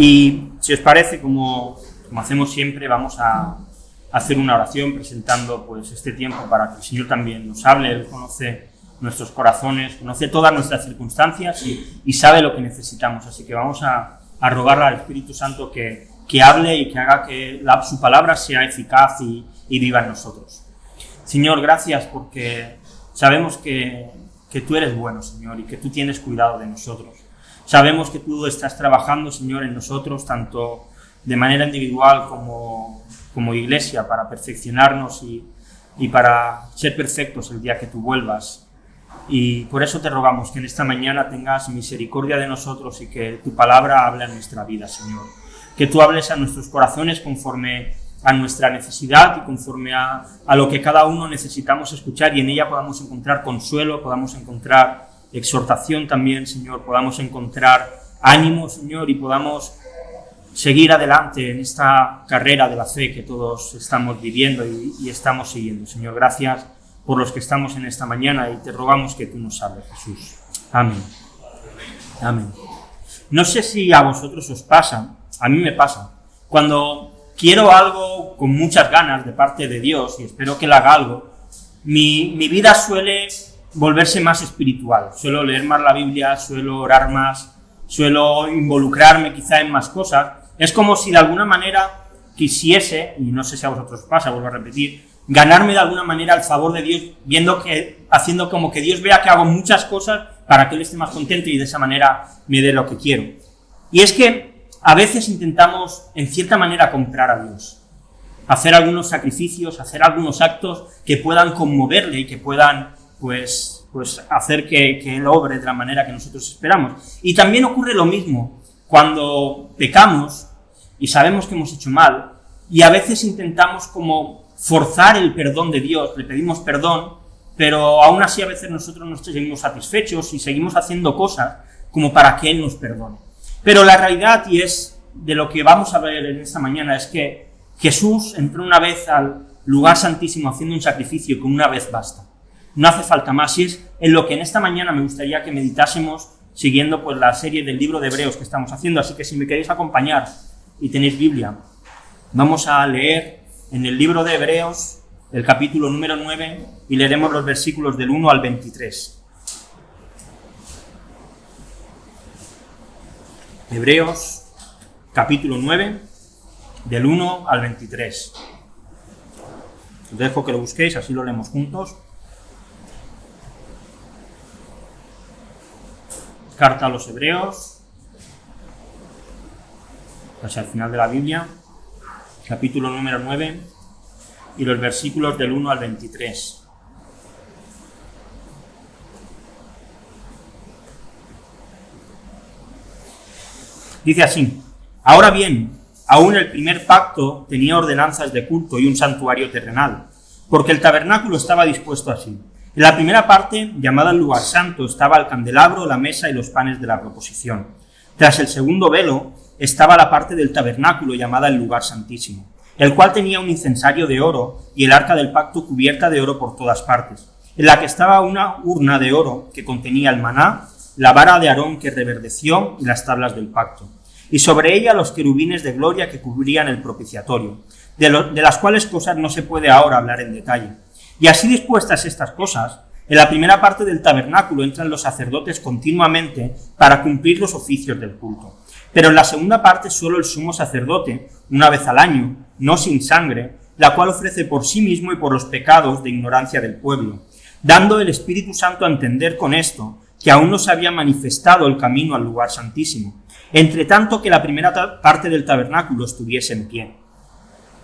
Y si os parece, como hacemos siempre, vamos a hacer una oración presentando pues este tiempo para que el Señor también nos hable. Él conoce nuestros corazones, conoce todas nuestras circunstancias y sabe lo que necesitamos. Así que vamos a rogarle al Espíritu Santo que hable y que haga que su palabra sea eficaz y viva en nosotros. Señor, gracias porque sabemos que tú eres bueno, Señor, y que tú tienes cuidado de nosotros. Sabemos que tú estás trabajando, Señor, en nosotros, tanto de manera individual como iglesia, para perfeccionarnos y para ser perfectos el día que tú vuelvas. Y por eso te rogamos que en esta mañana tengas misericordia de nosotros y que tu palabra hable a nuestra vida, Señor. Que tú hables a nuestros corazones conforme a nuestra necesidad y conforme a lo que cada uno necesitamos escuchar, y en ella podamos encontrar consuelo, podamos encontrar exhortación también, Señor, podamos encontrar ánimo, Señor, y podamos seguir adelante en esta carrera de la fe que todos estamos viviendo y estamos siguiendo. Señor, gracias por los que estamos en esta mañana y te rogamos que tú nos hables, Jesús. Amén. Amén. No sé si a vosotros os pasa, a mí me pasa, cuando quiero algo con muchas ganas de parte de Dios y espero que Él haga algo, mi vida suele volverse más espiritual. Suelo leer más la Biblia, suelo orar más, suelo involucrarme quizá en más cosas. Es como si de alguna manera quisiese, y no sé si a vosotros pasa, vuelvo a repetir, ganarme de alguna manera el favor de Dios, haciendo como que Dios vea que hago muchas cosas para que Él esté más contento y de esa manera me dé lo que quiero. Y es que a veces intentamos, en cierta manera, comprar a Dios. Hacer algunos sacrificios, hacer algunos actos que puedan conmoverle y que puedan pues hacer que Él obre de la manera que nosotros esperamos. Y también ocurre lo mismo cuando pecamos y sabemos que hemos hecho mal, y a veces intentamos como forzar el perdón de Dios, le pedimos perdón, pero aún así a veces nosotros no seguimos satisfechos y seguimos haciendo cosas como para que Él nos perdone. Pero la realidad, y es de lo que vamos a ver en esta mañana, es que Jesús entró una vez al lugar santísimo haciendo un sacrificio y con una vez basta. No hace falta más, y es en lo que en esta mañana me gustaría que meditásemos siguiendo pues la serie del libro de Hebreos que estamos haciendo. Así que si me queréis acompañar y tenéis Biblia, vamos a leer en el libro de Hebreos el capítulo número 9 y leeremos los versículos del 1 al 23. Hebreos capítulo 9 del 1 al 23. Os dejo que lo busquéis, así lo leemos juntos. Carta a los Hebreos, casi al final de la Biblia, capítulo número 9 y los versículos del 1 al 23. Dice así: ahora bien, aún el primer pacto tenía ordenanzas de culto y un santuario terrenal, porque el tabernáculo estaba dispuesto así. En la primera parte, llamada el lugar santo, estaba el candelabro, la mesa y los panes de la proposición. Tras el segundo velo estaba la parte del tabernáculo llamada el lugar santísimo, el cual tenía un incensario de oro y el arca del pacto cubierta de oro por todas partes, en la que estaba una urna de oro que contenía el maná, la vara de Aarón que reverdeció y las tablas del pacto, y sobre ella los querubines de gloria que cubrían el propiciatorio, de las cuales cosas no se puede ahora hablar en detalle. Y así dispuestas estas cosas, en la primera parte del tabernáculo entran los sacerdotes continuamente para cumplir los oficios del culto. Pero en la segunda parte solo el sumo sacerdote, una vez al año, no sin sangre, la cual ofrece por sí mismo y por los pecados de ignorancia del pueblo, dando el Espíritu Santo a entender con esto que aún no se había manifestado el camino al lugar santísimo, entre tanto que la primera parte del tabernáculo estuviese en pie,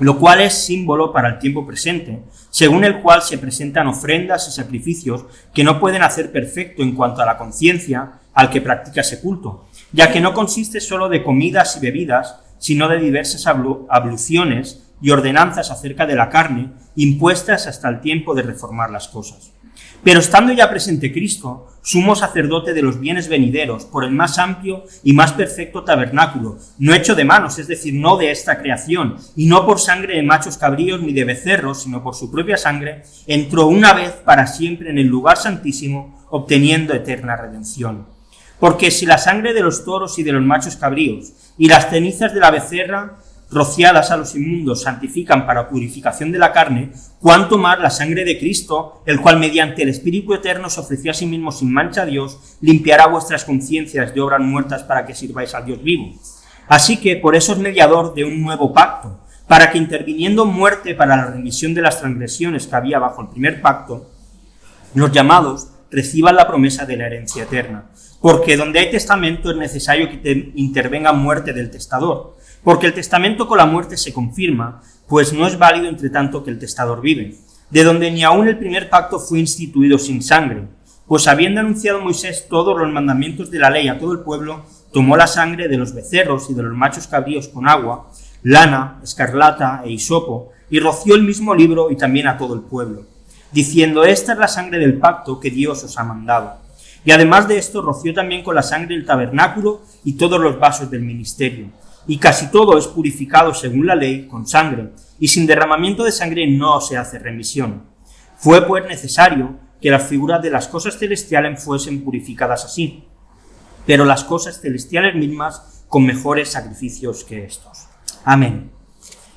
lo cual es símbolo para el tiempo presente, según el cual se presentan ofrendas y sacrificios que no pueden hacer perfecto en cuanto a la conciencia al que practica ese culto, ya que no consiste solo de comidas y bebidas, sino de diversas abluciones y ordenanzas acerca de la carne, impuestas hasta el tiempo de reformar las cosas. Pero estando ya presente Cristo, sumo sacerdote de los bienes venideros, por el más amplio y más perfecto tabernáculo, no hecho de manos, es decir, no de esta creación, y no por sangre de machos cabríos ni de becerros, sino por su propia sangre, entró una vez para siempre en el lugar santísimo, obteniendo eterna redención. Porque si la sangre de los toros y de los machos cabríos y las cenizas de la becerra rociadas a los inmundos santifican para purificación de la carne, cuánto más la sangre de Cristo, el cual mediante el Espíritu Eterno se ofreció a sí mismo sin mancha a Dios, limpiará vuestras conciencias de obras muertas para que sirváis al Dios vivo. Así que por eso es mediador de un nuevo pacto, para que interviniendo muerte para la remisión de las transgresiones que había bajo el primer pacto, los llamados reciban la promesa de la herencia eterna. Porque donde hay testamento es necesario que intervenga muerte del testador, porque el testamento con la muerte se confirma, pues no es válido entre tanto que el testador vive, de donde ni aun el primer pacto fue instituido sin sangre, pues habiendo anunciado Moisés todos los mandamientos de la ley a todo el pueblo, tomó la sangre de los becerros y de los machos cabríos con agua, lana, escarlata e hisopo, y roció el mismo libro y también a todo el pueblo, diciendo: esta es la sangre del pacto que Dios os ha mandado. Y además de esto roció también con la sangre el tabernáculo y todos los vasos del ministerio. Y casi todo es purificado según la ley con sangre, y sin derramamiento de sangre no se hace remisión. Fue pues necesario que las figuras de las cosas celestiales fuesen purificadas así, pero las cosas celestiales mismas con mejores sacrificios que estos. Amén.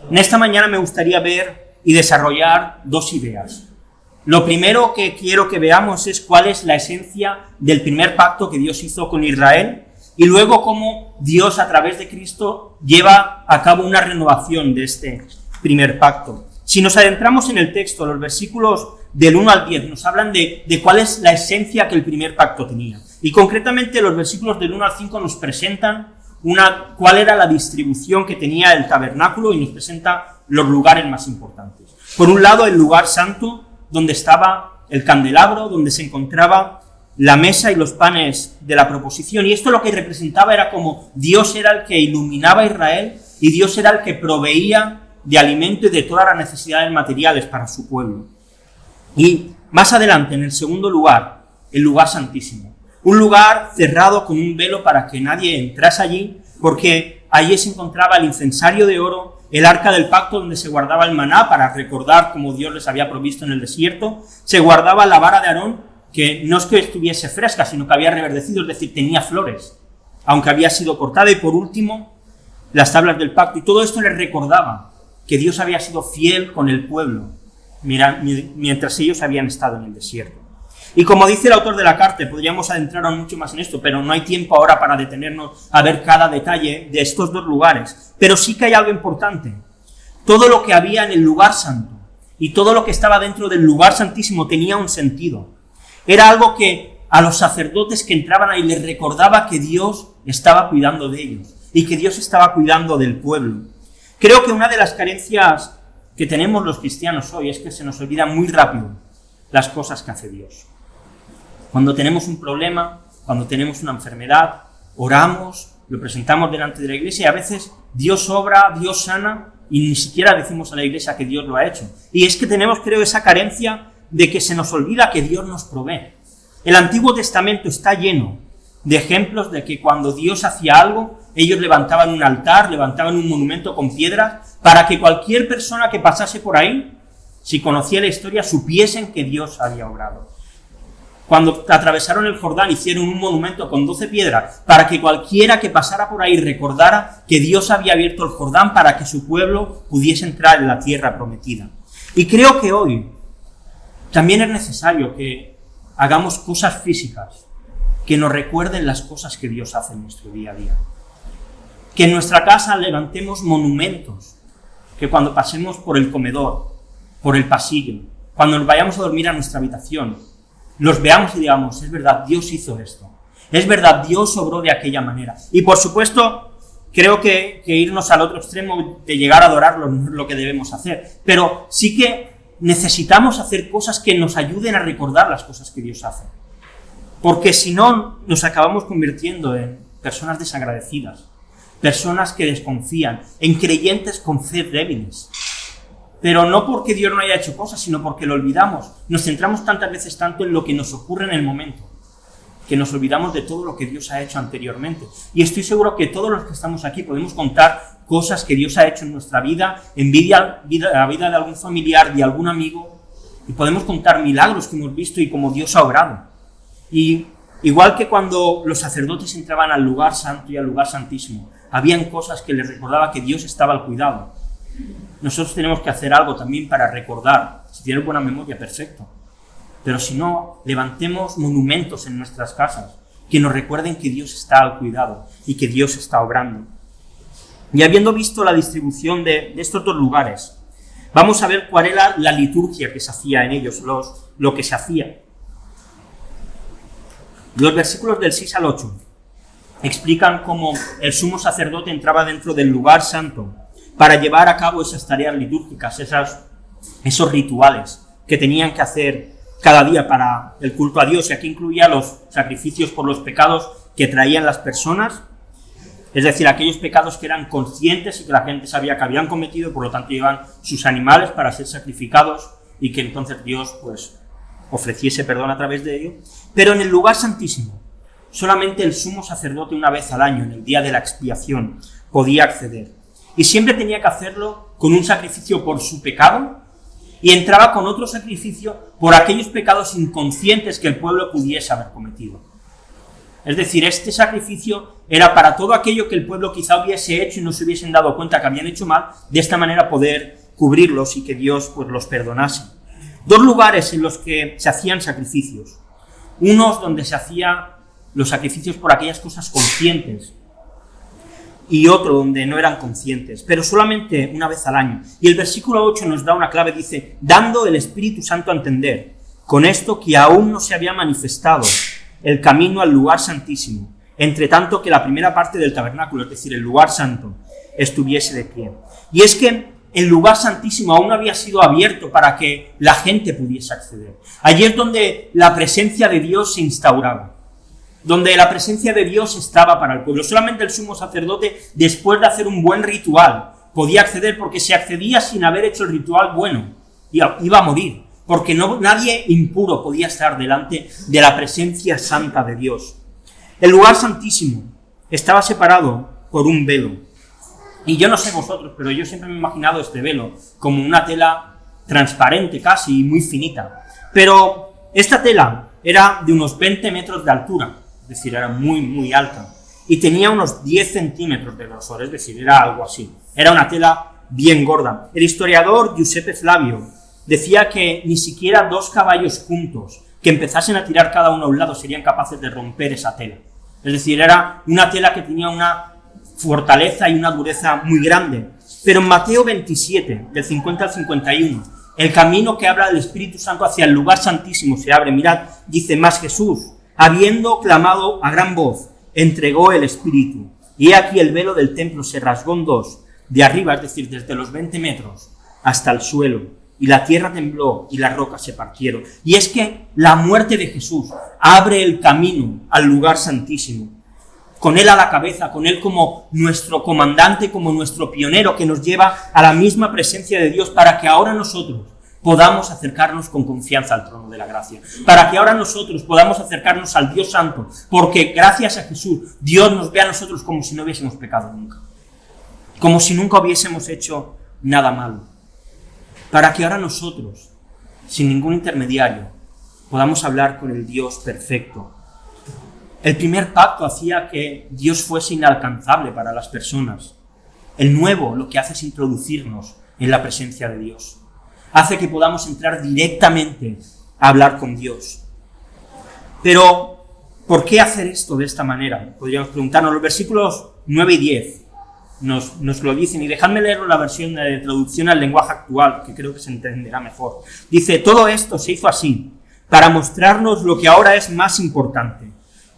En esta mañana me gustaría ver y desarrollar dos ideas. Lo primero que quiero que veamos es cuál es la esencia del primer pacto que Dios hizo con Israel, y luego cómo Dios a través de Cristo lleva a cabo una renovación de este primer pacto. Si nos adentramos en el texto, los versículos del 1 al 10 nos hablan de cuál es la esencia que el primer pacto tenía. Y concretamente los versículos del 1 al 5 nos presentan cuál era la distribución que tenía el tabernáculo y nos presenta los lugares más importantes. Por un lado, el lugar santo, donde estaba el candelabro, donde se encontraba la mesa y los panes de la proposición. Y esto lo que representaba era como Dios era el que iluminaba a Israel y Dios era el que proveía de alimento y de todas las necesidades materiales para su pueblo. Y más adelante, en el segundo lugar, el lugar santísimo. Un lugar cerrado con un velo para que nadie entrase allí, porque allí se encontraba el incensario de oro, el arca del pacto donde se guardaba el maná para recordar cómo Dios les había provisto en el desierto, se guardaba la vara de Aarón, que no es que estuviese fresca, sino que había reverdecido, es decir, tenía flores, aunque había sido cortada, y por último, las tablas del pacto. Y todo esto les recordaba que Dios había sido fiel con el pueblo mientras ellos habían estado en el desierto. Y como dice el autor de la carta, podríamos adentrarnos mucho más en esto, pero no hay tiempo ahora para detenernos a ver cada detalle de estos dos lugares. Pero sí que hay algo importante. Todo lo que había en el lugar santo y todo lo que estaba dentro del lugar santísimo tenía un sentido. Era algo que a los sacerdotes que entraban ahí les recordaba que Dios estaba cuidando de ellos y que Dios estaba cuidando del pueblo. Creo que una de las carencias que tenemos los cristianos hoy es que se nos olvida muy rápido las cosas que hace Dios. Cuando tenemos un problema, cuando tenemos una enfermedad, oramos, lo presentamos delante de la iglesia y a veces Dios obra, Dios sana y ni siquiera decimos a la iglesia que Dios lo ha hecho. Y es que tenemos, creo, esa carencia de que se nos olvida que Dios nos provee. El Antiguo Testamento está lleno de ejemplos de que cuando Dios hacía algo, ellos levantaban un altar, levantaban un monumento con piedras, para que cualquier persona que pasase por ahí, si conocía la historia, supiesen que Dios había obrado. Cuando atravesaron el Jordán, hicieron un monumento con 12 piedras, para que cualquiera que pasara por ahí recordara que Dios había abierto el Jordán para que su pueblo pudiese entrar en la tierra prometida. Y creo que hoy también es necesario que hagamos cosas físicas que nos recuerden las cosas que Dios hace en nuestro día a día. Que en nuestra casa levantemos monumentos, que cuando pasemos por el comedor, por el pasillo, cuando nos vayamos a dormir a nuestra habitación, los veamos y digamos, es verdad, Dios hizo esto. Es verdad, Dios obró de aquella manera. Y por supuesto, creo que irnos al otro extremo de llegar a adorarlo no es lo que debemos hacer. Pero sí que necesitamos hacer cosas que nos ayuden a recordar las cosas que Dios hace. Porque si no, nos acabamos convirtiendo en personas desagradecidas, personas que desconfían, en creyentes con fe débiles. Pero no porque Dios no haya hecho cosas, sino porque lo olvidamos. Nos centramos tantas veces tanto en lo que nos ocurre en el momento, que nos olvidamos de todo lo que Dios ha hecho anteriormente. Y estoy seguro que todos los que estamos aquí podemos contar cosas que Dios ha hecho en nuestra vida, en la vida de algún familiar, de algún amigo, y podemos contar milagros que hemos visto y cómo Dios ha obrado. Y Igual que cuando los sacerdotes entraban al lugar santo y al lugar santísimo, habían cosas que les recordaba que Dios estaba al cuidado. Nosotros tenemos que hacer algo también para recordar. Si tienes buena memoria, perfecto. Pero si no, levantemos monumentos en nuestras casas que nos recuerden que Dios está al cuidado y que Dios está obrando. Y habiendo visto la distribución de estos dos lugares, vamos a ver cuál era la liturgia que se hacía en ellos, lo que se hacía. Los versículos del 6 al 8 explican cómo el sumo sacerdote entraba dentro del lugar santo para llevar a cabo esas tareas litúrgicas, esos rituales que tenían que hacer cada día para el culto a Dios. Y aquí incluía los sacrificios por los pecados que traían las personas, es decir, aquellos pecados que eran conscientes y que la gente sabía que habían cometido, y por lo tanto llevaban sus animales para ser sacrificados y que entonces Dios pues ofreciese perdón a través de ello. Pero en el lugar santísimo, solamente el sumo sacerdote una vez al año, en el día de la expiación, podía acceder. Y siempre tenía que hacerlo con un sacrificio por su pecado, y entraba con otro sacrificio por aquellos pecados inconscientes que el pueblo pudiese haber cometido. Es decir, este sacrificio era para todo aquello que el pueblo quizá hubiese hecho y no se hubiesen dado cuenta que habían hecho mal, de esta manera poder cubrirlos y que Dios pues los perdonase. Dos lugares en los que se hacían sacrificios. Unos donde se hacían los sacrificios por aquellas cosas conscientes, y otro donde no eran conscientes, pero solamente una vez al año. Y el versículo 8 nos da una clave, dice, dando el Espíritu Santo a entender, con esto que aún no se había manifestado el camino al lugar santísimo, entre tanto que la primera parte del tabernáculo, es decir, el lugar santo, estuviese de pie. Y es que el lugar santísimo aún no había sido abierto para que la gente pudiese acceder. Allí es donde la presencia de Dios se instauraba, donde la presencia de Dios estaba para el pueblo. Solamente el sumo sacerdote, después de hacer un buen ritual, podía acceder, porque si accedía sin haber hecho el ritual bueno, iba a morir, porque nadie impuro podía estar delante de la presencia santa de Dios. El lugar santísimo estaba separado por un velo. Y yo no sé vosotros, pero yo siempre me he imaginado este velo como una tela transparente casi, muy finita. Pero esta tela era de unos 20 metros de altura, es decir, era muy, muy alta, y tenía unos 10 centímetros de grosor, es decir, era algo así. Era una tela bien gorda. El historiador Giuseppe Flavio decía que ni siquiera 2 caballos juntos, que empezasen a tirar cada uno a un lado, serían capaces de romper esa tela. Es decir, era una tela que tenía una fortaleza y una dureza muy grande. Pero en Mateo 27, del 50 al 51, el camino que habla del Espíritu Santo hacia el lugar santísimo se abre. Mirad, dice, más Jesús, habiendo clamado a gran voz, entregó el Espíritu. Y he aquí el velo del templo se rasgó en dos, de arriba, es decir, desde los 20 metros hasta el suelo. Y la tierra tembló y las rocas se partieron. Y es que la muerte de Jesús abre el camino al lugar santísimo. Con Él a la cabeza, con Él como nuestro comandante, como nuestro pionero, que nos lleva a la misma presencia de Dios, para que ahora nosotros podamos acercarnos con confianza al trono de la gracia, para que ahora nosotros podamos acercarnos al Dios Santo, porque gracias a Jesús, Dios nos ve a nosotros como si no hubiésemos pecado nunca, como si nunca hubiésemos hecho nada malo, para que ahora nosotros, sin ningún intermediario, podamos hablar con el Dios perfecto. El primer pacto hacía que Dios fuese inalcanzable para las personas. El nuevo lo que hace es introducirnos en la presencia de Dios. Hace que podamos entrar directamente a hablar con Dios. Pero, ¿por qué hacer esto de esta manera? Podríamos preguntarnos. Los versículos 9 y 10 nos lo dicen, y dejadme leer la versión de traducción al lenguaje actual, que creo que se entenderá mejor. Dice, todo esto se hizo así, para mostrarnos lo que ahora es más importante.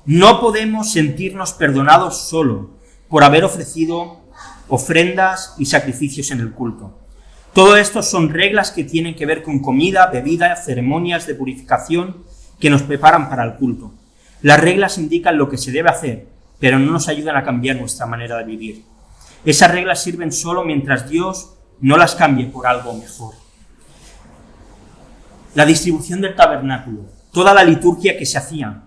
No podemos sentirnos perdonados solo por haber ofrecido ofrendas y sacrificios en el culto. Todo esto son reglas que tienen que ver con comida, bebida, ceremonias de purificación que nos preparan para el culto. Las reglas indican lo que se debe hacer, pero no nos ayudan a cambiar nuestra manera de vivir. Esas reglas sirven solo mientras Dios no las cambie por algo mejor. La distribución del tabernáculo, toda la liturgia que se hacía,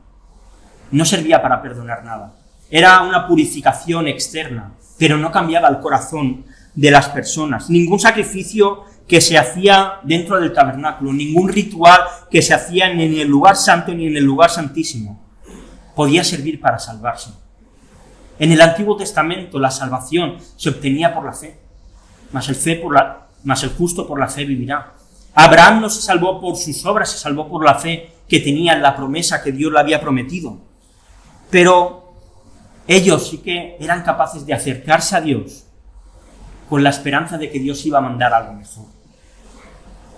no servía para perdonar nada. Era una purificación externa, pero no cambiaba el corazón de las personas. Ningún sacrificio que se hacía dentro del tabernáculo, ningún ritual que se hacía ni en el lugar santo ni en el lugar santísimo, podía servir para salvarse. En el Antiguo Testamento la salvación se obtenía por la fe, mas el justo por la fe vivirá. Abraham no se salvó por sus obras, se salvó por la fe que tenía en la promesa que Dios le había prometido. Pero ellos sí que eran capaces de acercarse a Dios con la esperanza de que Dios iba a mandar algo mejor.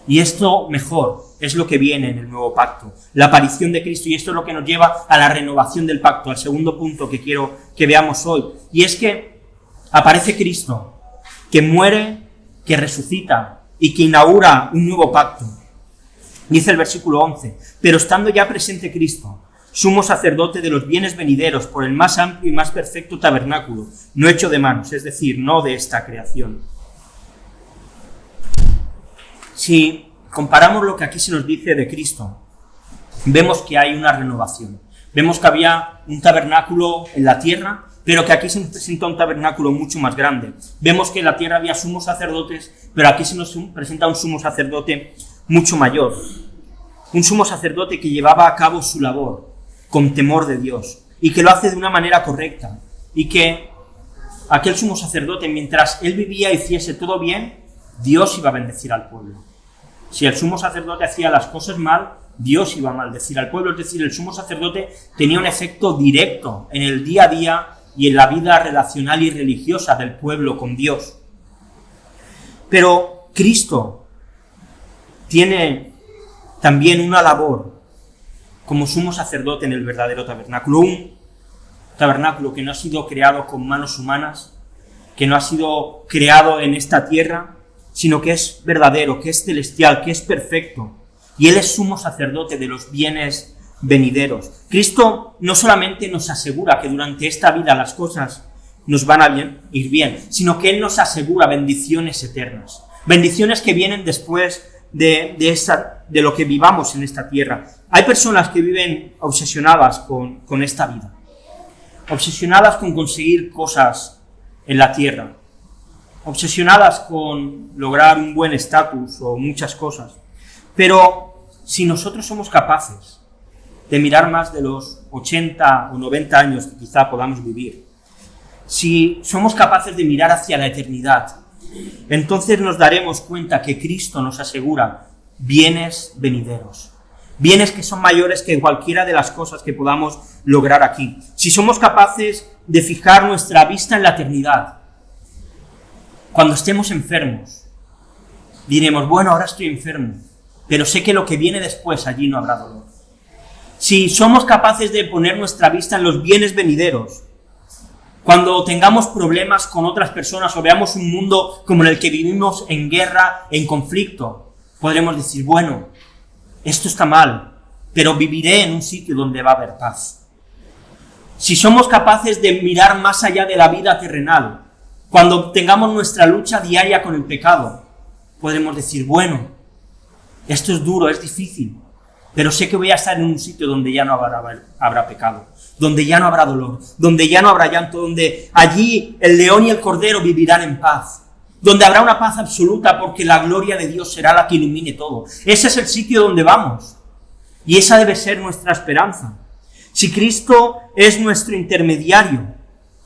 Y esto mejor es lo que viene en el nuevo pacto, la aparición de Cristo, y esto es lo que nos lleva a la renovación del pacto, al segundo punto que quiero que veamos hoy. Y es que aparece Cristo, que muere, que resucita y que inaugura un nuevo pacto. Dice el versículo 11, pero estando ya presente Cristo, sumo sacerdote de los bienes venideros por el más amplio y más perfecto tabernáculo, no hecho de manos, es decir, no de esta creación. Si comparamos lo que aquí se nos dice de Cristo, vemos que hay una renovación. Vemos que había un tabernáculo en la tierra, pero que aquí se nos presenta un tabernáculo mucho más grande. Vemos que en la tierra había sumos sacerdotes, pero aquí se nos presenta un sumo sacerdote mucho mayor. Un sumo sacerdote que llevaba a cabo su labor con temor de Dios y que lo hace de una manera correcta. Y que aquel sumo sacerdote, mientras él vivía y hiciese todo bien, Dios iba a bendecir al pueblo. Si el sumo sacerdote hacía las cosas mal, Dios iba a maldecir al pueblo. Es decir, el sumo sacerdote tenía un efecto directo en el día a día y en la vida relacional y religiosa del pueblo con Dios. Pero Cristo tiene también una labor como sumo sacerdote en el verdadero tabernáculo. Un tabernáculo que no ha sido creado con manos humanas, que no ha sido creado en esta tierra, sino que es verdadero, que es celestial, que es perfecto. Y Él es sumo sacerdote de los bienes venideros. Cristo no solamente nos asegura que durante esta vida las cosas nos van a ir bien, sino que Él nos asegura bendiciones eternas. Bendiciones que vienen después de lo que vivamos en esta tierra. Hay personas que viven obsesionadas con esta vida, obsesionadas con conseguir cosas en la tierra, obsesionadas con lograr un buen estatus o muchas cosas. Pero si nosotros somos capaces de mirar más de los 80 o 90 años que quizá podamos vivir, si somos capaces de mirar hacia la eternidad, entonces nos daremos cuenta que Cristo nos asegura bienes venideros, bienes que son mayores que cualquiera de las cosas que podamos lograr aquí. Si somos capaces de fijar nuestra vista en la eternidad, cuando estemos enfermos, diremos, bueno, ahora estoy enfermo, pero sé que lo que viene después, allí no habrá dolor. Si somos capaces de poner nuestra vista en los bienes venideros, cuando tengamos problemas con otras personas o veamos un mundo como en el que vivimos en guerra, en conflicto, podremos decir, bueno, esto está mal, pero viviré en un sitio donde va a haber paz. Si somos capaces de mirar más allá de la vida terrenal, cuando tengamos nuestra lucha diaria con el pecado, podremos decir, bueno, esto es duro, es difícil, pero sé que voy a estar en un sitio donde ya no habrá pecado, donde ya no habrá dolor, donde ya no habrá llanto, donde allí el león y el cordero vivirán en paz, donde habrá una paz absoluta porque la gloria de Dios será la que ilumine todo. Ese es el sitio donde vamos y esa debe ser nuestra esperanza. Si Cristo es nuestro intermediario,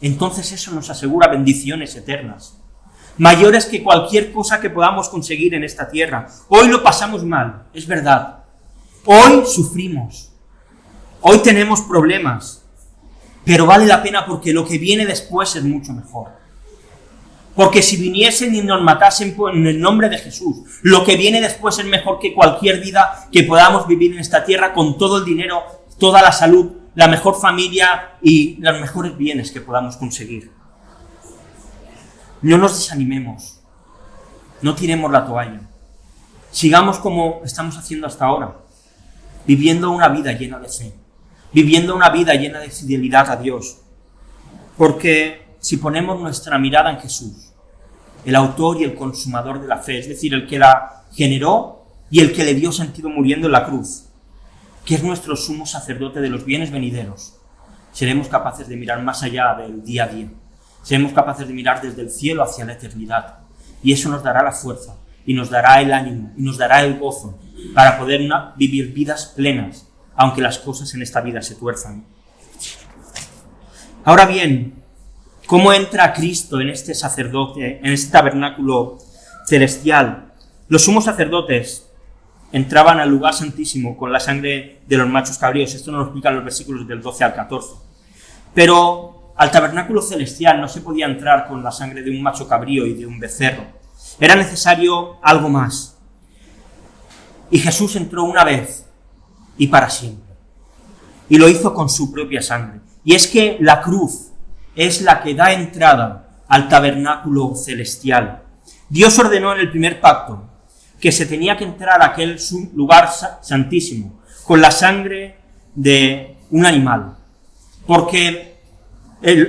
entonces eso nos asegura bendiciones eternas, mayores que cualquier cosa que podamos conseguir en esta tierra. Hoy lo pasamos mal, es verdad. Hoy sufrimos. Hoy tenemos problemas. Pero vale la pena porque lo que viene después es mucho mejor. Porque si viniesen y nos matasen en el nombre de Jesús, lo que viene después es mejor que cualquier vida que podamos vivir en esta tierra con todo el dinero, toda la salud, la mejor familia y los mejores bienes que podamos conseguir. No nos desanimemos, no tiremos la toalla. Sigamos como estamos haciendo hasta ahora, viviendo una vida llena de fe, viviendo una vida llena de fidelidad a Dios. Porque si ponemos nuestra mirada en Jesús, el autor y el consumador de la fe, es decir, el que la generó y el que le dio sentido muriendo en la cruz, que es nuestro sumo sacerdote de los bienes venideros, seremos capaces de mirar más allá del día a día. Seremos capaces de mirar desde el cielo hacia la eternidad. Y eso nos dará la fuerza, y nos dará el ánimo, y nos dará el gozo para poder vivir vidas plenas, aunque las cosas en esta vida se tuerzan. Ahora bien, ¿cómo entra Cristo en este sacerdote, en este tabernáculo celestial? Los sumos sacerdotes entraban al lugar santísimo con la sangre de los machos cabríos. Esto nos lo explican los versículos del 12 al 14. Pero al tabernáculo celestial no se podía entrar con la sangre de un macho cabrío y de un becerro. Era necesario algo más. Y Jesús entró una vez y para siempre. Y lo hizo con su propia sangre. Y es que la cruz es la que da entrada al tabernáculo celestial. Dios ordenó en el primer pacto que se tenía que entrar a aquel lugar santísimo con la sangre de un animal. Porque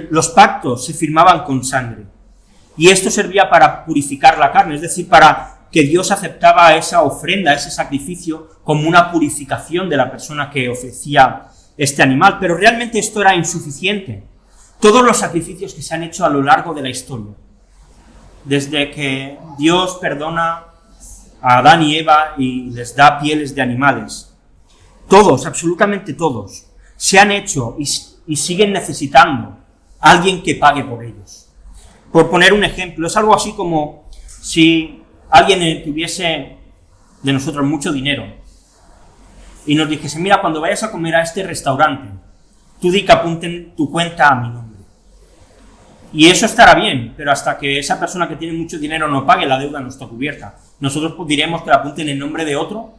los pactos se firmaban con sangre. Y esto servía para purificar la carne, es decir, para que Dios aceptaba esa ofrenda, ese sacrificio, como una purificación de la persona que ofrecía este animal. Pero realmente esto era insuficiente. Todos los sacrificios que se han hecho a lo largo de la historia, desde que Dios perdona a Adán y Eva y les da pieles de animales, todos, absolutamente todos, se han hecho y siguen necesitando a alguien que pague por ellos. Por poner un ejemplo, es algo así como si alguien tuviese de nosotros mucho dinero y nos dijese: mira, cuando vayas a comer a este restaurante, tú di que apunten tu cuenta a mi nombre. Y eso estará bien, pero hasta que esa persona que tiene mucho dinero no pague, la deuda no está cubierta. Nosotros diremos que la apunten en nombre de otro,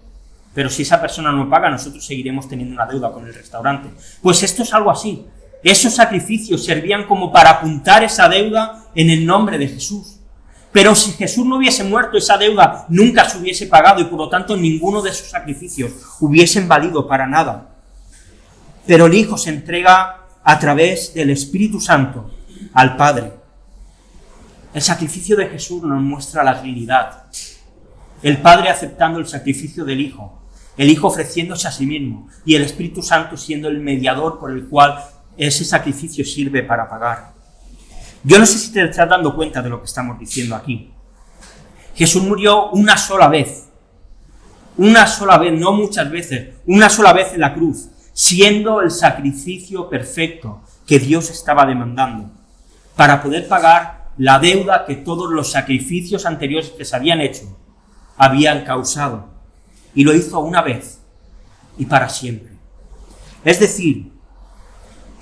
pero si esa persona no paga, nosotros seguiremos teniendo una deuda con el restaurante. Pues esto es algo así. Esos sacrificios servían como para apuntar esa deuda en el nombre de Jesús. Pero si Jesús no hubiese muerto, esa deuda nunca se hubiese pagado y por lo tanto ninguno de esos sacrificios hubiesen valido para nada. Pero el Hijo se entrega a través del Espíritu Santo al Padre. El sacrificio de Jesús nos muestra la Trinidad. El Padre aceptando el sacrificio del Hijo, el Hijo ofreciéndose a sí mismo y el Espíritu Santo siendo el mediador por el cual ese sacrificio sirve para pagar. Yo no sé si te estás dando cuenta de lo que estamos diciendo aquí. Jesús murió una sola vez, no muchas veces, una sola vez en la cruz, siendo el sacrificio perfecto que Dios estaba demandando, para poder pagar la deuda que todos los sacrificios anteriores que se habían hecho habían causado. Y lo hizo una vez y para siempre. Es decir,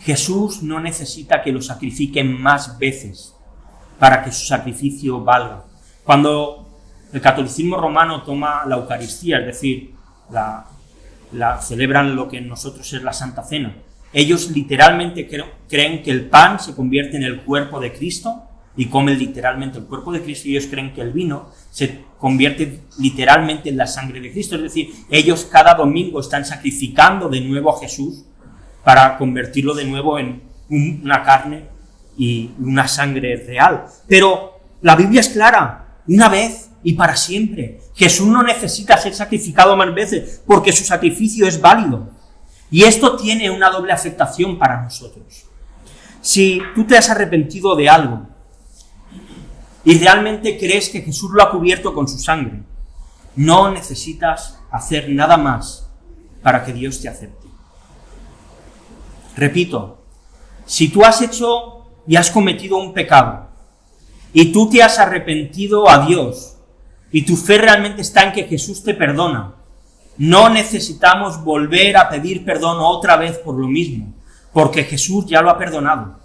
Jesús no necesita que lo sacrifiquen más veces para que su sacrificio valga. Cuando el catolicismo romano toma la Eucaristía, es decir, celebran lo que en nosotros es la Santa Cena, ellos literalmente creen que el pan se convierte en el cuerpo de Cristo y comen literalmente el cuerpo de Cristo, y ellos creen que el vino se convierte literalmente en la sangre de Cristo. Es decir, ellos cada domingo están sacrificando de nuevo a Jesús para convertirlo de nuevo en una carne y una sangre real. Pero la Biblia es clara, una vez y para siempre. Jesús no necesita ser sacrificado más veces porque su sacrificio es válido. Y esto tiene una doble afectación para nosotros. Si tú te has arrepentido de algo y realmente crees que Jesús lo ha cubierto con su sangre, no necesitas hacer nada más para que Dios te acepte. Repito, si tú has hecho y has cometido un pecado y tú te has arrepentido a Dios y tu fe realmente está en que Jesús te perdona, no necesitamos volver a pedir perdón otra vez por lo mismo, porque Jesús ya lo ha perdonado.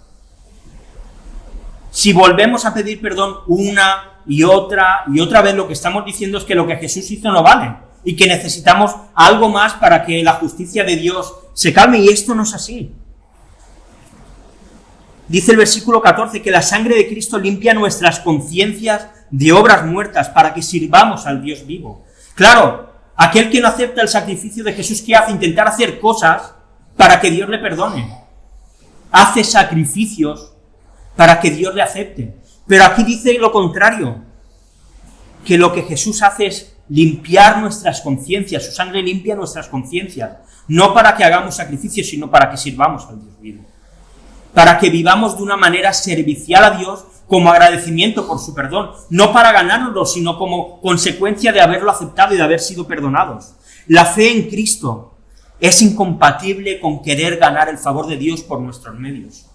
Si volvemos a pedir perdón una y otra vez, lo que estamos diciendo es que lo que Jesús hizo no vale y que necesitamos algo más para que la justicia de Dios se calme, y esto no es así. Dice el versículo 14 que la sangre de Cristo limpia nuestras conciencias de obras muertas para que sirvamos al Dios vivo. Claro, aquel que no acepta el sacrificio de Jesús, ¿qué hace? Intentar hacer cosas para que Dios le perdone. Hace sacrificios para que Dios le acepte. Pero aquí dice lo contrario, que lo que Jesús hace es limpiar nuestras conciencias, su sangre limpia nuestras conciencias, no para que hagamos sacrificios, sino para que sirvamos al Dios vivo. Para que vivamos de una manera servicial a Dios como agradecimiento por su perdón, no para ganárnoslo, sino como consecuencia de haberlo aceptado y de haber sido perdonados. La fe en Cristo es incompatible con querer ganar el favor de Dios por nuestros medios.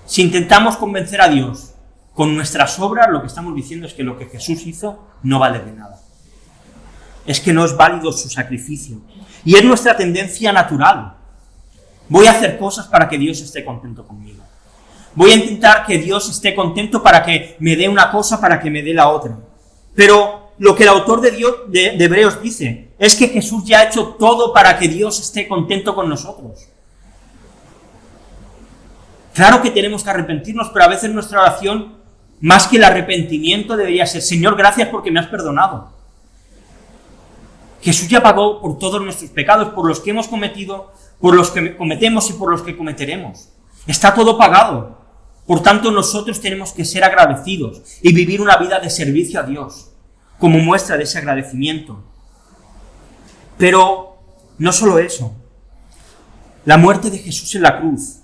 Si intentamos convencer a Dios con nuestras obras, lo que estamos diciendo es que lo que Jesús hizo no vale de nada. Es que no es válido su sacrificio. Y es nuestra tendencia natural. Voy a hacer cosas para que Dios esté contento conmigo. Voy a intentar que Dios esté contento para que me dé una cosa, para que me dé la otra. Pero lo que el autor de Hebreos dice es que Jesús ya ha hecho todo para que Dios esté contento con nosotros. Claro que tenemos que arrepentirnos, pero a veces nuestra oración, más que el arrepentimiento, debería ser: Señor, gracias porque me has perdonado. Jesús ya pagó por todos nuestros pecados, por los que hemos cometido, por los que cometemos y por los que cometeremos. Está todo pagado. Por tanto, nosotros tenemos que ser agradecidos y vivir una vida de servicio a Dios, como muestra de ese agradecimiento. Pero no solo eso. La muerte de Jesús en la cruz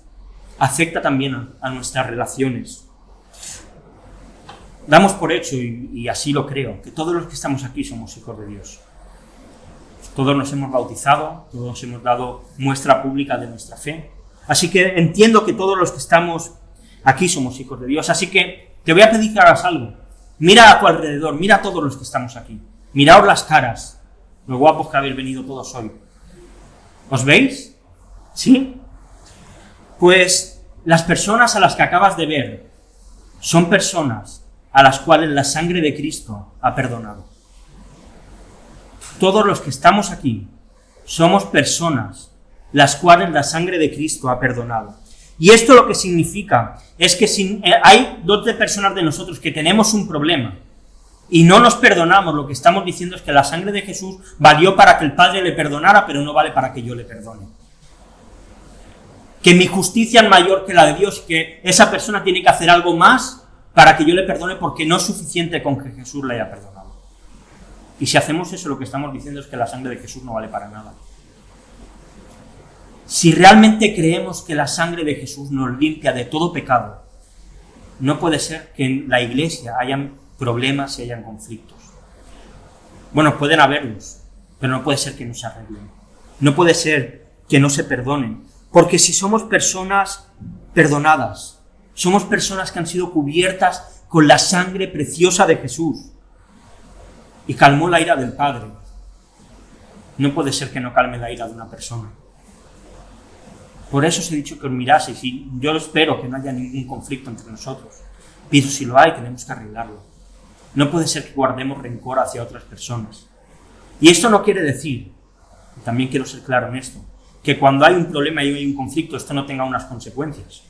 afecta también a nuestras relaciones. Damos por hecho, y así lo creo, que todos los que estamos aquí somos hijos de Dios. Todos nos hemos bautizado, todos hemos dado muestra pública de nuestra fe. Así que entiendo que todos los que estamos aquí somos hijos de Dios. Así que te voy a pedir que hagas algo. Mira a tu alrededor, mira a todos los que estamos aquí. Miraos las caras, lo guapos que habéis venido todos hoy. ¿Os veis? ¿Sí? Pues las personas a las que acabas de ver son personas a las cuales la sangre de Cristo ha perdonado. Todos los que estamos aquí somos personas las cuales la sangre de Cristo ha perdonado. Y esto lo que significa es que si hay 12 personas de nosotros que tenemos un problema y no nos perdonamos, lo que estamos diciendo es que la sangre de Jesús valió para que el Padre le perdonara, pero no vale para que yo le perdone. Que mi justicia es mayor que la de Dios, que esa persona tiene que hacer algo más para que yo le perdone, porque no es suficiente con que Jesús le haya perdonado. Y si hacemos eso, lo que estamos diciendo es que la sangre de Jesús no vale para nada. Si realmente creemos que la sangre de Jesús nos limpia de todo pecado, no puede ser que en la iglesia hayan problemas y hayan conflictos. Bueno, pueden haberlos, pero no puede ser que no se arreglen. No puede ser que no se perdonen. Porque si somos personas perdonadas, somos personas que han sido cubiertas con la sangre preciosa de Jesús y calmó la ira del Padre, no puede ser que no calme la ira de una persona. Por eso os he dicho que os miraseis, y yo espero que no haya ningún conflicto entre nosotros. Pero si lo hay, tenemos que arreglarlo. No puede ser que guardemos rencor hacia otras personas. Y esto no quiere decir, y también quiero ser claro en esto, que cuando hay un problema y hay un conflicto, esto no tenga unas consecuencias.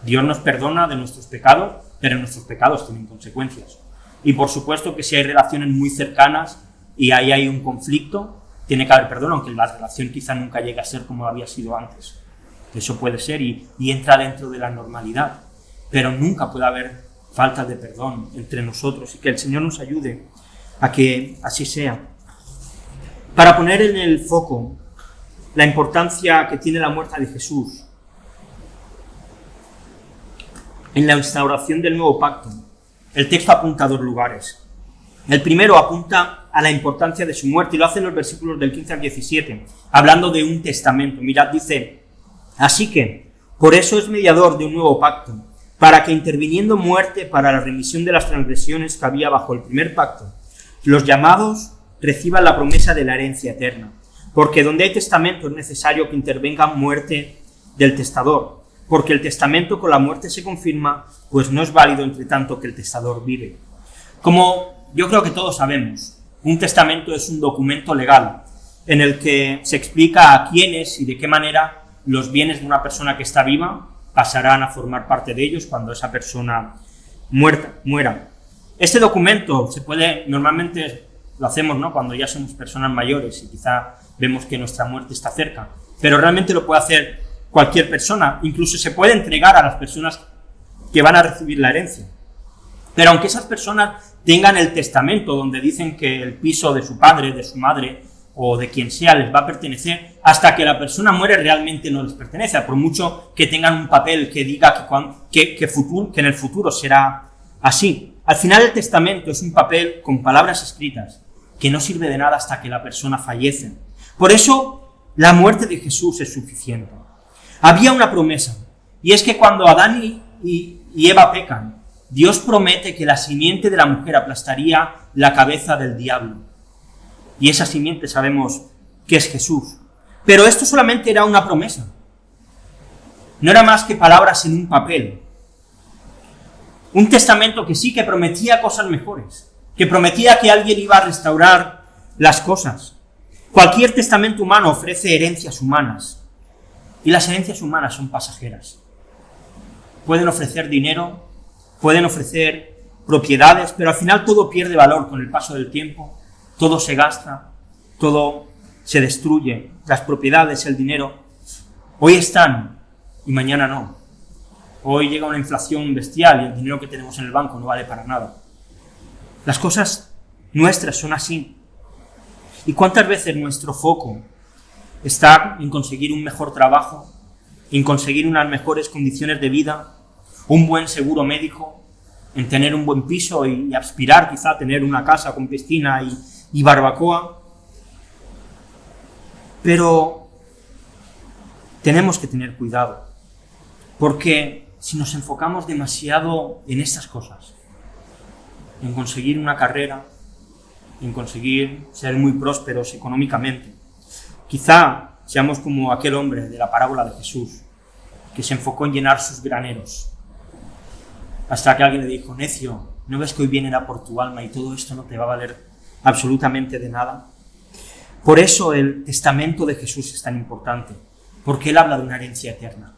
Dios nos perdona de nuestros pecados, pero nuestros pecados tienen consecuencias. Y por supuesto que si hay relaciones muy cercanas y ahí hay un conflicto, tiene que haber perdón, aunque la relación quizá nunca llegue a ser como había sido antes. Eso puede ser y entra dentro de la normalidad, pero nunca puede haber falta de perdón entre nosotros, y que el Señor nos ayude a que así sea. Para poner en el foco la importancia que tiene la muerte de Jesús en la instauración del nuevo pacto, el texto apunta a dos lugares. El primero apunta a la importancia de su muerte, y lo hace en los versículos del 15 al 17, hablando de un testamento. Mirad, dice: así que, por eso es mediador de un nuevo pacto, para que interviniendo muerte para la remisión de las transgresiones que había bajo el primer pacto, los llamados reciban la promesa de la herencia eterna. Porque donde hay testamento es necesario que intervenga muerte del testador, porque el testamento con la muerte se confirma, pues no es válido entre tanto que el testador vive. Como yo creo que todos sabemos, un testamento es un documento legal en el que se explica a quiénes y de qué manera los bienes de una persona que está viva pasarán a formar parte de ellos cuando esa persona muera. Este documento normalmente lo hacemos, ¿no?, cuando ya somos personas mayores y quizá vemos que nuestra muerte está cerca, pero realmente lo puede hacer cualquier persona, incluso se puede entregar a las personas que van a recibir la herencia. Pero aunque esas personas tengan el testamento donde dicen que el piso de su padre, de su madre o de quien sea les va a pertenecer, hasta que la persona muere realmente no les pertenece, por mucho que tengan un papel que diga que en el futuro será así. Al final el testamento es un papel con palabras escritas que no sirve de nada hasta que la persona fallece. Por eso la muerte de Jesús es suficiente. Había una promesa, y es que cuando Adán y y Eva pecan, Dios promete que la simiente de la mujer aplastaría la cabeza del diablo. Y esa simiente sabemos que es Jesús. Pero esto solamente era una promesa. No era más que palabras en un papel. Un testamento que sí que prometía cosas mejores, que prometía que alguien iba a restaurar las cosas. Cualquier testamento humano ofrece herencias humanas, y las herencias humanas son pasajeras. Pueden ofrecer dinero, pueden ofrecer propiedades, pero al final todo pierde valor con el paso del tiempo, todo se gasta, todo se destruye, las propiedades, el dinero. Hoy están y mañana no. Hoy llega una inflación bestial y el dinero que tenemos en el banco no vale para nada. Las cosas nuestras son así. ¿Y cuántas veces nuestro foco está en conseguir un mejor trabajo, en conseguir unas mejores condiciones de vida, un buen seguro médico, en tener un buen piso y aspirar quizá a tener una casa con piscina y barbacoa? Pero tenemos que tener cuidado, porque si nos enfocamos demasiado en estas cosas, en conseguir una carrera, en conseguir ser muy prósperos económicamente, quizá seamos como aquel hombre de la parábola de Jesús, que se enfocó en llenar sus graneros, hasta que alguien le dijo: necio, ¿no ves que hoy vienen a por tu alma y todo esto no te va a valer absolutamente de nada? Por eso el testamento de Jesús es tan importante, porque él habla de una herencia eterna.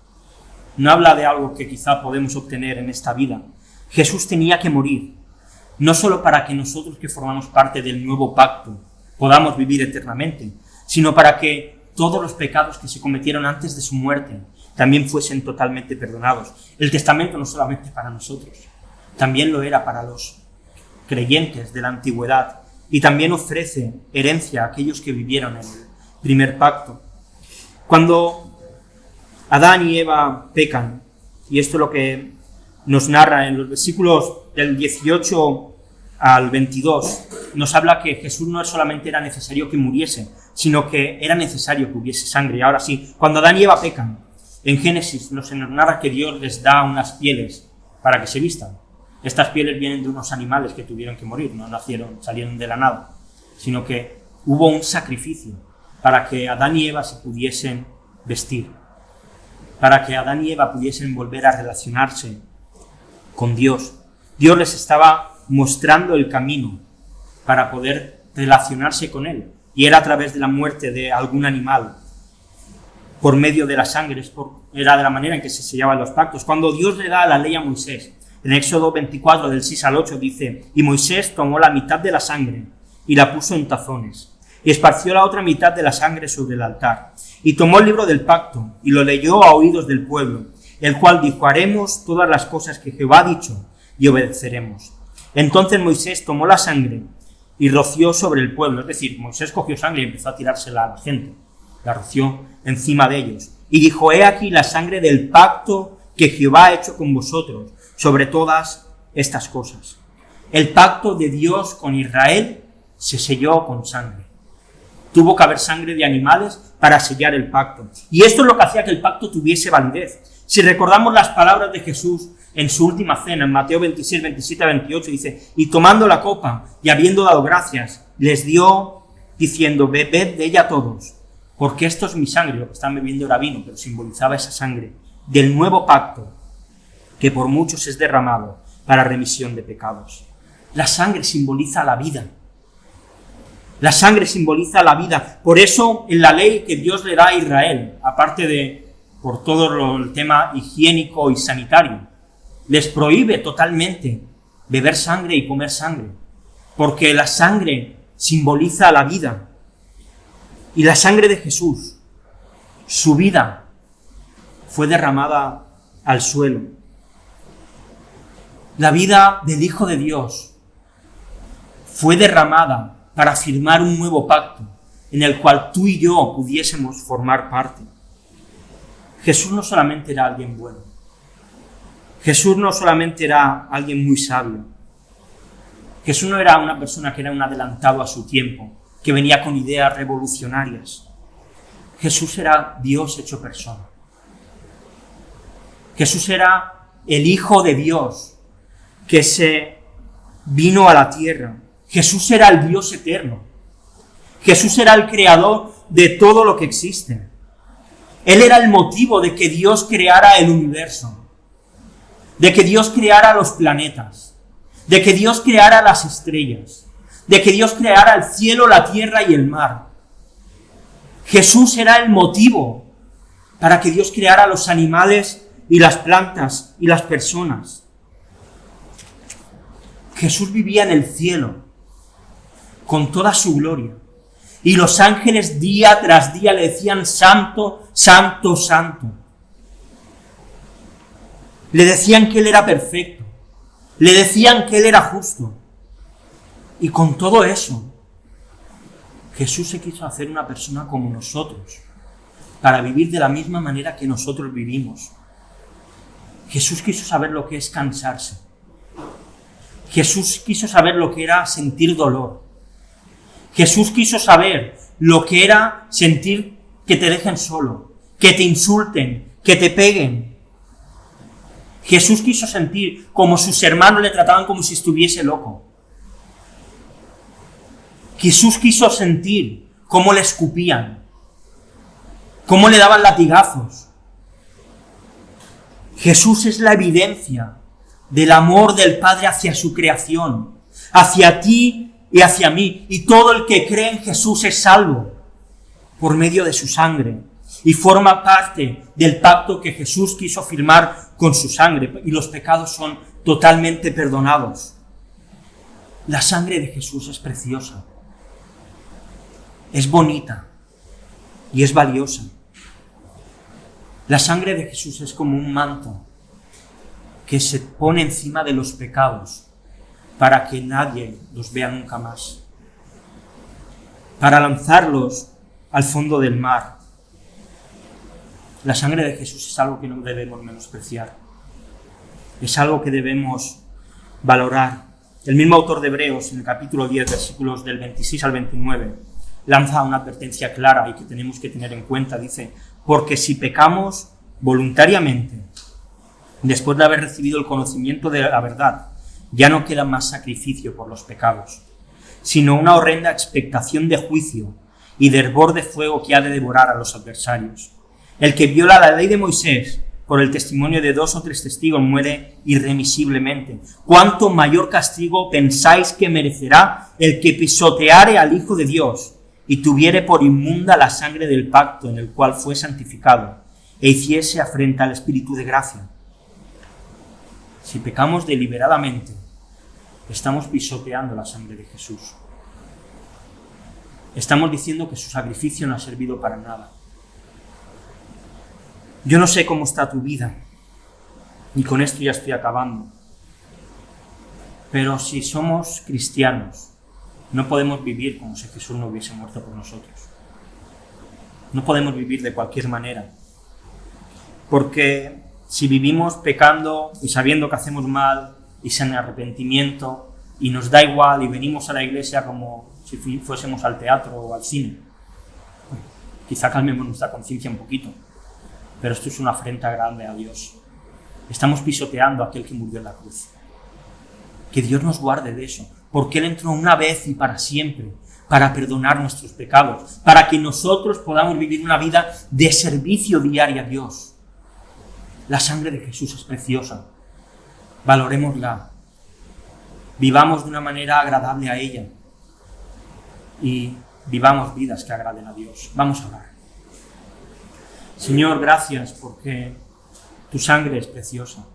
No habla de algo que quizá podemos obtener en esta vida. Jesús tenía que morir, no solo para que nosotros que formamos parte del nuevo pacto podamos vivir eternamente, sino para que todos los pecados que se cometieron antes de su muerte también fuesen totalmente perdonados. El testamento no solamente para nosotros, también lo era para los creyentes de la antigüedad, y también ofrece herencia a aquellos que vivieron en el primer pacto. Cuando Adán y Eva pecan, y esto es lo que nos narra en los versículos del 18 al 22, nos habla que Jesús no solamente era necesario que muriese, sino que era necesario que hubiese sangre. Y ahora sí, cuando Adán y Eva pecan, en Génesis nos narra que Dios les da unas pieles para que se vistan. Estas pieles vienen de unos animales que tuvieron que morir, no salieron de la nada, sino que hubo un sacrificio para que Adán y Eva se pudiesen vestir, para que Adán y Eva pudiesen volver a relacionarse con Dios. Dios les estaba mostrando el camino para poder relacionarse con Él, y era a través de la muerte de algún animal, por medio de la sangre, era de la manera en que se sellaban los pactos. Cuando Dios le da la ley a Moisés, en Éxodo 24, del 6 al 8, dice: y Moisés tomó la mitad de la sangre y la puso en tazones, y esparció la otra mitad de la sangre sobre el altar, y tomó el libro del pacto, y lo leyó a oídos del pueblo, el cual dijo: haremos todas las cosas que Jehová ha dicho, y obedeceremos. Entonces Moisés tomó la sangre y roció sobre el pueblo, es decir, Moisés cogió sangre y empezó a tirársela a la gente, la roció encima de ellos, y dijo: he aquí la sangre del pacto que Jehová ha hecho con vosotros, sobre todas estas cosas. El pacto de Dios con Israel se selló con sangre. Tuvo que haber sangre de animales para sellar el pacto. Y esto es lo que hacía que el pacto tuviese validez. Si recordamos las palabras de Jesús en su última cena, en Mateo 26, 27 a 28, dice: y tomando la copa y habiendo dado gracias, les dio, diciendo: bebed de ella todos, porque esto es mi sangre. Lo que están bebiendo era vino, pero simbolizaba esa sangre del nuevo pacto, que por muchos es derramado para remisión de pecados. La sangre simboliza la vida. La sangre simboliza la vida. Por eso, en la ley que Dios le da a Israel, aparte de por todo el tema higiénico y sanitario, les prohíbe totalmente beber sangre y comer sangre, porque la sangre simboliza la vida. Y la sangre de Jesús, su vida, fue derramada al suelo. La vida del Hijo de Dios fue derramada para firmar un nuevo pacto en el cual tú y yo pudiésemos formar parte. Jesús no solamente era alguien bueno, Jesús no solamente era alguien muy sabio, Jesús no era una persona que era un adelantado a su tiempo, que venía con ideas revolucionarias. Jesús era Dios hecho persona. Jesús era el Hijo de Dios que se vino a la tierra. Jesús era el Dios eterno. Jesús era el creador de todo lo que existe. Él era el motivo de que Dios creara el universo, de que Dios creara los planetas, de que Dios creara las estrellas, de que Dios creara el cielo, la tierra y el mar. Jesús era el motivo para que Dios creara los animales y las plantas y las personas. Jesús vivía en el cielo con toda su gloria. Y los ángeles día tras día le decían: santo, santo, santo. Le decían que Él era perfecto. Le decían que Él era justo. Y con todo eso, Jesús se quiso hacer una persona como nosotros, para vivir de la misma manera que nosotros vivimos. Jesús quiso saber lo que es cansarse. Jesús quiso saber lo que era sentir dolor. Jesús quiso saber lo que era sentir que te dejen solo, que te insulten, que te peguen. Jesús quiso sentir como sus hermanos le trataban como si estuviese loco. Jesús quiso sentir cómo le escupían, cómo le daban latigazos. Jesús es la evidencia del amor del Padre hacia su creación, hacia ti y hacia mí. Y todo el que cree en Jesús es salvo por medio de su sangre y forma parte del pacto que Jesús quiso firmar con su sangre, y los pecados son totalmente perdonados. La sangre de Jesús es preciosa, es bonita y es valiosa. La sangre de Jesús es como un manto que se pone encima de los pecados para que nadie los vea nunca más, para lanzarlos al fondo del mar. La sangre de Jesús es algo que no debemos menospreciar, es algo que debemos valorar. El mismo autor de Hebreos, en el capítulo 10, versículos del 26 al 29, lanza una advertencia clara y que tenemos que tener en cuenta. Dice: porque si pecamos voluntariamente, después de haber recibido el conocimiento de la verdad, ya no queda más sacrificio por los pecados, sino una horrenda expectación de juicio y de hervor de fuego que ha de devorar a los adversarios. El que viola la ley de Moisés por el testimonio de 2 o 3 testigos muere irremisiblemente. ¿Cuánto mayor castigo pensáis que merecerá el que pisoteare al Hijo de Dios y tuviere por inmunda la sangre del pacto en el cual fue santificado e hiciese afrenta al Espíritu de gracia? Si pecamos deliberadamente, estamos pisoteando la sangre de Jesús. Estamos diciendo que su sacrificio no ha servido para nada. Yo no sé cómo está tu vida, y con esto ya estoy acabando. Pero si somos cristianos, no podemos vivir como si Jesús no hubiese muerto por nosotros. No podemos vivir de cualquier manera. Porque si vivimos pecando y sabiendo que hacemos mal y sin arrepentimiento y nos da igual y venimos a la iglesia como si fuésemos al teatro o al cine, quizá calmemos nuestra conciencia un poquito, pero esto es una afrenta grande a Dios. Estamos pisoteando a aquel que murió en la cruz. Que Dios nos guarde de eso, porque Él entró una vez y para siempre para perdonar nuestros pecados, para que nosotros podamos vivir una vida de servicio diario a Dios. La sangre de Jesús es preciosa, valorémosla, vivamos de una manera agradable a ella y vivamos vidas que agraden a Dios. Vamos a orar. Señor, gracias porque tu sangre es preciosa.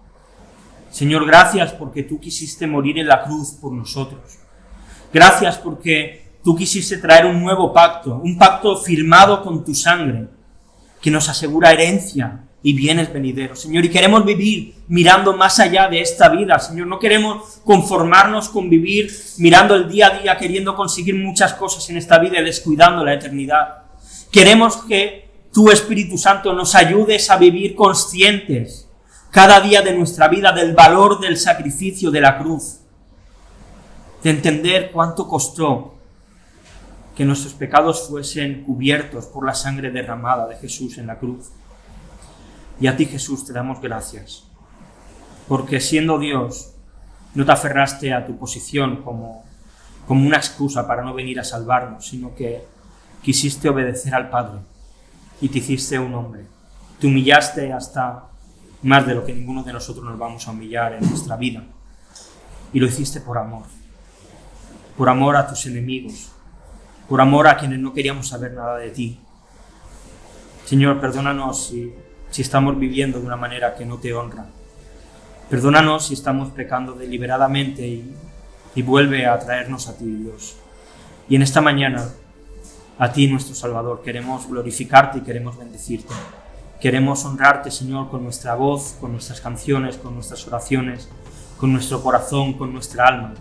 Señor, gracias porque tú quisiste morir en la cruz por nosotros. Gracias porque tú quisiste traer un nuevo pacto, un pacto firmado con tu sangre, que nos asegura herencia y bienes venideros, Señor. Y queremos vivir mirando más allá de esta vida, Señor. No queremos conformarnos con vivir mirando el día a día, queriendo conseguir muchas cosas en esta vida y descuidando la eternidad. Queremos que tu Espíritu Santo nos ayudes a vivir conscientes cada día de nuestra vida del valor del sacrificio de la cruz, de entender cuánto costó que nuestros pecados fuesen cubiertos por la sangre derramada de Jesús en la cruz. Y a ti, Jesús, te damos gracias. porque siendo Dios, no te aferraste a tu posición como una excusa para no venir a salvarnos, sino que quisiste obedecer al Padre y te hiciste un hombre. Te humillaste hasta más de lo que ninguno de nosotros nos vamos a humillar en nuestra vida. Y lo hiciste por amor a tus enemigos, por amor a quienes no queríamos saber nada de ti. Señor, perdónanos si estamos viviendo de una manera que no te honra. Perdónanos si estamos pecando deliberadamente y vuelve a traernos a ti, Dios. Y en esta mañana, a ti, nuestro Salvador, queremos glorificarte y queremos bendecirte. Queremos honrarte, Señor, con nuestra voz, con nuestras canciones, con nuestras oraciones, con nuestro corazón, con nuestra alma.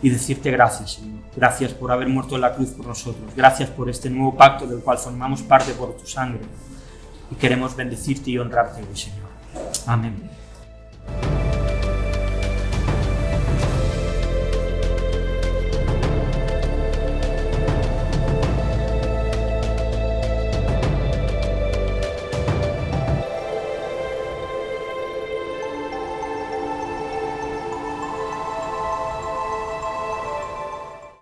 Y decirte gracias, Señor. Gracias por haber muerto en la cruz por nosotros. Gracias por este nuevo pacto del cual formamos parte por tu sangre. Y queremos bendecirte y honrarte hoy, Señor. Amén.